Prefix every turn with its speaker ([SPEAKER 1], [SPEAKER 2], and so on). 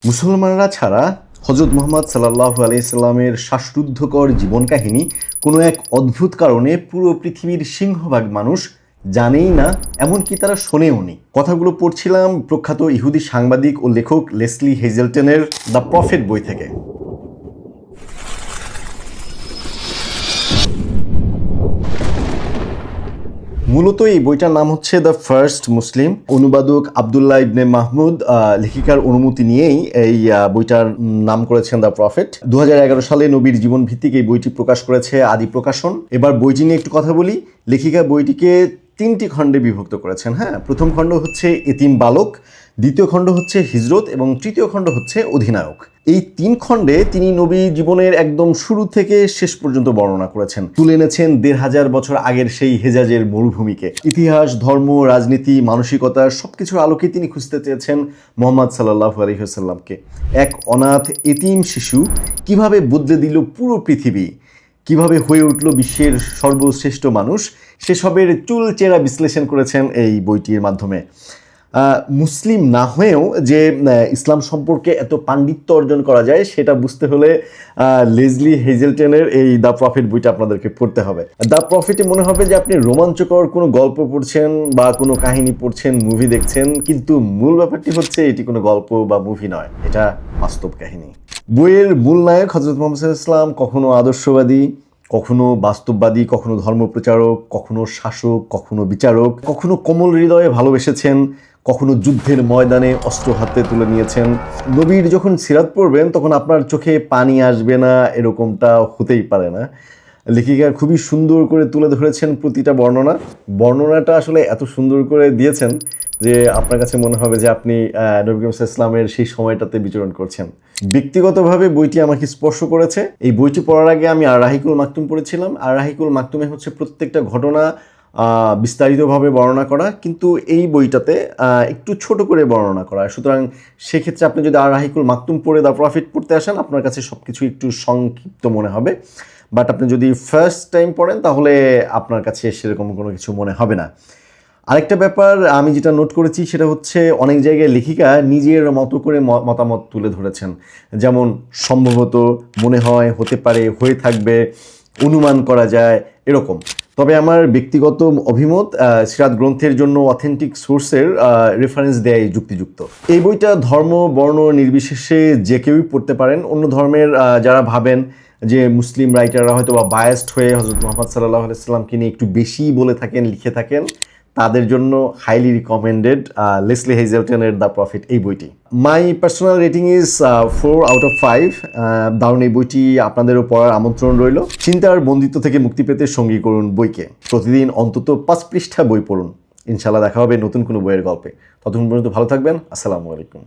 [SPEAKER 1] মুসলমানরা ছাড়া হজরত মুহাম্মদ সাল্লাল্লাহু আলাইহি সাল্লামের শ্বাসরুদ্ধকর জীবন কাহিনী কোনো এক অদ্ভুত কারণে পুরো পৃথিবীর সিংহভাগ মানুষ জানেই না, এমনকি তারা শোনেও নি। কথাগুলো পড়ছিলাম প্রখ্যাত ইহুদি সাংবাদিক ও লেখক লেসলি হেজেলটনের দ্য প্রফেট বই থেকে। মূলত এই বইটার নাম হচ্ছে দ্য ফার্স্ট মুসলিম। অনুবাদক আবদুল্লাহ ইবনে মাহমুদ লেখিকার অনুমতি নিয়েই এই বইটার নাম করেছেন দ্য প্রফেট। 2011 সালে নবীর জীবন ভিত্তিক এই বইটি প্রকাশ করেছে আদি প্রকাশন। এবার বইটি নিয়ে একটু কথা বলি। লেখিকা বইটিকে 3টি খণ্ডে বিভক্ত করেছেন। প্রথম খণ্ড হচ্ছে এতিম বালক, দ্বিতীয় খণ্ড হচ্ছে হিজরত এবং তৃতীয় খণ্ড হচ্ছে অধিনায়ক। এই 3 খণ্ডে তিনি নবী জীবনের একদম শুরু থেকে শেষ পর্যন্ত বর্ণনা করেছেন। তুলে এনেছেন 1500 বছর আগের সেই হেজাজের মরুভূমিকে। ইতিহাস, ধর্ম, রাজনীতি, মানসিকতা সবকিছুর আলোকে তিনি খুঁজতে চেয়েছেন মোহাম্মদ সাল্লাল্লাহু আলাইহি ওয়াসাল্লামকে। এক অনাথ এতিম শিশু কিভাবে বদলে দিল পুরো পৃথিবী, কিভাবে হয়ে উঠল বিশ্বের সর্বশ্রেষ্ঠ মানুষ, সেসবের চুলচেরা বিশ্লেষণ করেছেন এই বইটির মাধ্যমে। মুসলিম না হয়েও যে ইসলাম সম্পর্কে এত পাণ্ডিত্য অর্জন করা যায় সেটা বুঝতে হলে লেসলি হেজেলটনের এই দ্য প্রফেট বইটা আপনাদেরকে পড়তে হবে। দ্য প্রফেটে মনে হবে যে আপনি রোমাঞ্চকর কোনো গল্প পড়ছেন বা কোনো কাহিনী পড়ছেন, মুভি দেখছেন, কিন্তু মূল ব্যাপারটি হচ্ছে এটি কোনো গল্প বা মুভি নয়, এটা বাস্তব কাহিনী। বইয়ের মূল নায়ক হযরত মুহাম্মদ সাল্লাল্লাহু আলাইহি ওয়াসাল্লাম কখনো আদর্শবাদী, কখনো বাস্তববাদী, কখনো ধর্মপ্রচারক, কখনো শাসক, কখনো বিচারক, কখনো কোমল হৃদয়ে ভালোবেসেছেন, কখনো যুদ্ধের ময়দানে অস্ত্র হাতে তুলে নিয়েছেন। নবীর যখন সিরাত পড়বেন তখন আপনার চোখে পানি আসবে না এরকমটা হতেই পারে না। লেখিকা খুবই সুন্দর করে তুলে ধরেছেন প্রতিটা বর্ণনাটা আসলে এত সুন্দর করে দিয়েছেন যে আপনার কাছে মনে হবে যে আপনি নবী করিম সাল্লাল্লাহু আলাইহি ওয়াসাল্লামের সেই সময়টাতে বিচরণ করছেন। ব্যক্তিগতভাবে বইটি আমাকে স্পর্শ করেছে। এই বইটি পড়ার আগে আমি আর রাহিকুল মাকতুম পড়েছিলাম। আর রাহিকুল মাকতুমে হচ্ছে প্রত্যেকটা ঘটনা বিস্তারিতভাবে বর্ণনা করা, কিন্তু এই বইটাতে একটু ছোট করে বর্ণনা করা। সুতরাং সেক্ষেত্রে আপনি যদি আর রাহিকুল মাকতুম পড়ে দ্য প্রফেট পড়তে আসেন আপনার কাছে সব কিছু একটু সংক্ষিপ্ত মনে হবে, বাট আপনি যদি ফার্স্ট টাইম পড়েন তাহলে আপনার কাছে সেরকম কোনো কিছু মনে হবে না। আরেকটা ব্যাপার আমি যেটা নোট করেছি সেটা হচ্ছে অনেক জায়গায় লেখিকা নিজের মতো করে মতামত তুলে ধরেছেন, যেমন সম্ভবত, মনে হয়, হতে পারে, হয়ে থাকবে, অনুমান করা যায়, এরকম। তবে আমার ব্যক্তিগত অভিমত সিরাত গ্রন্থের জন্য অথেন্টিক সোর্সের রেফারেন্স দেয়াই যুক্তিযুক্ত। এই বইটা ধর্ম বর্ণ নির্বিশেষে যে কেউই পড়তে পারেন। অন্য ধর্মের যারা ভাবেন যে মুসলিম রাইটাররা হয়তো বা বায়াসড হয়ে হযরত মুহাম্মদ সাল্লাল্লাহু আলাইহি ওয়াসাল্লামকে নিয়ে একটু বেশি বলে থাকেন, লিখে থাকেন, তাদের জন্য হাইলি রিকমেন্ডেড লেসলি হেজেলটনের দ্য প্রফেট এই বইটি। My personal rating is 4 out of 5। দারুণ এই বইটি আপনাদেরও পড়ার আমন্ত্রণ রইল। চিন্তার বন্দিত্ব থেকে মুক্তি পেতে সঙ্গী করুন বইকে। প্রতিদিন অন্তত 5 পৃষ্ঠা বই পড়ুন। ইনশাআল্লাহ দেখা হবে নতুন কোনো বইয়ের গল্পে। ততক্ষণ পর্যন্ত ভালো থাকবেন। আসসালামু আলাইকুম।